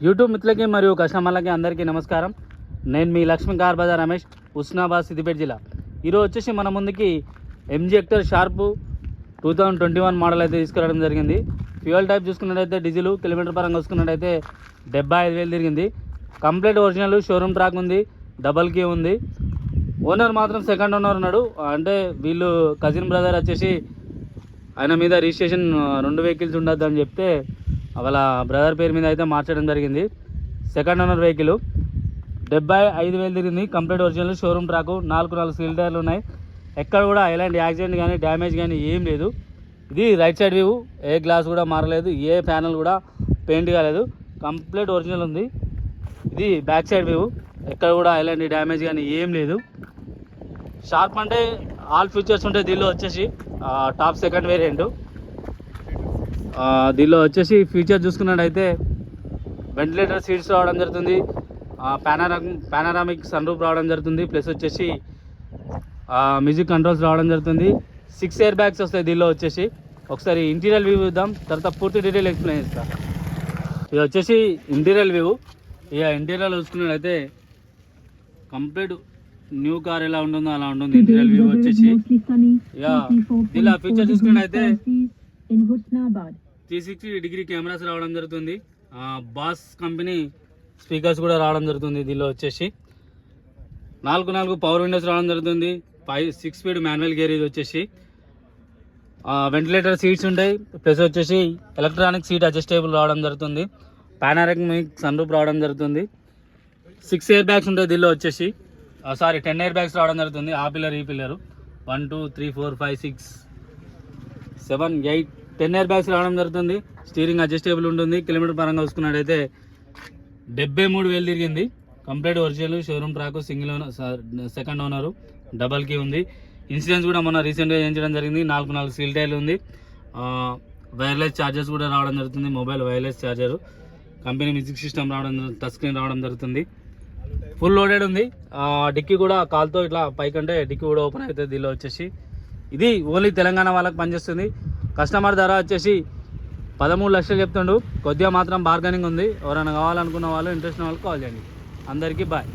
YouTube మిత్రులకి మరియు కస్టమర్లకి అందరికీ నమస్కారం. నేను మీ లక్ష్మీ కార్ బజార్ రమేష్, హుస్నాబాద్, సిద్దిపేట జిల్లా. ఈరోజు వచ్చేసి మన ముందుకి ఎంజీ హెక్టర్ షార్ప్ 2021 మోడల్ అయితే తీసుకురావడం జరిగింది. ఫ్యూయల్ టైప్ చూసుకున్నట్టయితే డీజిల్, కిలోమీటర్ పరంగా చూసుకున్నట్టయితే 75,000 తిరిగింది. కంప్లీట్ ఒరిజినల్, షోరూమ్ ట్రాక్ ఉంది, డబల్ కీ ఉంది. ఓనర్ మాత్రం సెకండ్ ఓనర్ ఉన్నాడు. అంటే వీళ్ళు కజిన్ బ్రదర్ వచ్చేసి ఆయన మీద రిజిస్ట్రేషన్ 2 వెహికల్స్ ఉండద్దు అని చెప్తే వాళ్ళ బ్రదర్ పేరు మీద అయితే మార్చడం జరిగింది. సెకండ్ ఓనర్ వెహికల్ 75,000 తిరిగింది. Complete original, showroom track, 4 seal టైర్లు ఉన్నాయి. ఎక్కడ కూడా ఎలాంటి యాక్సిడెంట్ కానీ డ్యామేజ్ కానీ ఏం లేదు. ఇది రైట్ సైడ్ వ్యూ, ఏ గ్లాస్ కూడా మారలేదు, ఏ ప్యానల్ కూడా పెయింట్ కాలేదు, కంప్లీట్ ఒరిజినల్ ఉంది. ఇది బ్యాక్ సైడ్ వ్యూ, ఎక్కడ కూడా ఎలాంటి డ్యామేజ్ కానీ ఏం లేదు. షార్ప్ అంటే ఆల్ ఫీచర్స్ ఉంటాయి. దీనిలో వచ్చేసి టాప్ సెకండ్ వేరియంట్. దీనిలో వచ్చేసి ఫీచర్ చూసుకున్నట్టయితే వెంటిలేటర్ సీట్స్ రావడం జరుగుతుంది, పానారామిక్ సన్ రూఫ్ రావడం జరుగుతుంది, ప్లస్ వచ్చేసి మ్యూజిక్ కంట్రోల్స్ రావడం జరుగుతుంది. 6 ఎయిర్ బ్యాగ్స్ వస్తాయి దీనిలో వచ్చేసి. ఒకసారి ఇంటీరియర్ వ్యూ చూద్దాం, తర్వాత పూర్తి డీటెయిల్ ఎక్స్ప్లెయిన్ చేస్తా. ఇది వచ్చేసి ఇంటీరియర్ వ్యూ. ఇక ఇంటీరియర్ చూసుకున్నట్టయితే కంప్లీట్ న్యూ కార్ ఎలా ఉంటుందో అలా ఉంటుంది ఇంటీరియర్ వ్యూ వచ్చేసి. ఇక దీనిలో ఫీచర్ చూసుకున్నట్టయితే 360 కెమెరాస్ రావడం జరుగుతుంది. బాస్ కంపెనీ స్పీకర్స్ కూడా రావడం జరుగుతుంది. దీనిలో వచ్చేసి 4 పవర్ విండోస్ రావడం జరుగుతుంది. 6 స్పీడ్ మాన్యువల్ గేర్. ఇది వచ్చేసి వెంటిలేటర్ సీట్స్ ఉంటాయి, ప్లస్ వచ్చేసి ఎలక్ట్రానిక్ సీట్ అడ్జస్టబుల్ రావడం జరుగుతుంది. పానారామిక్ సన్ రూఫ్ రావడం జరుగుతుంది. 6 ఎయిర్ బ్యాగ్స్ ఉంటాయి దీనిలో వచ్చేసి. 10 ఎయిర్ బ్యాగ్స్ రావడం జరుగుతుంది. ఆ పిల్లర్, ఈ పిల్లరు 1 2 3 4 5 6 7 8 10 ఎయిర్ బ్యాగ్స్ రావడం జరుగుతుంది. స్టీరింగ్ అడ్జస్టబుల్ ఉంటుంది. కిలోమీటర్ పరంగా చూసుకున్నట్టయితే 73,000 తిరిగింది. Complete original, showroom track, single owner, second owner, double key ఉంది. ఇన్సూరెన్స్ కూడా మొన్న రీసెంట్గా చేయించడం జరిగింది. 4 సీల్ టైర్లు ఉంది. వైర్లెస్ ఛార్జర్స్ కూడా రావడం జరుగుతుంది. Mobile wireless charger, company music system రావడం, టచ్ స్క్రీన్ రావడం జరుగుతుంది. ఫుల్ లోడెడ్ ఉంది. డిక్కీ కూడా కాల్తో ఇట్లా పైకంటే డిక్కీ కూడా ఓపెన్ అవుతుంది దీనిలో వచ్చేసి. ఇది ఓన్లీ తెలంగాణ వాళ్ళకి పనిచేస్తుంది. కస్టమర్ ధర వచ్చేసి 13 లక్షలు చెప్తుండు. కొద్దిగా మాత్రం బార్గెనింగ్ ఉంది. ఎవరైనా కావాలనుకున్న వాళ్ళు, ఇంట్రెస్ట్ ఉన్న వాళ్ళు కాల్ చేయండి. అందరికీ బాయ్.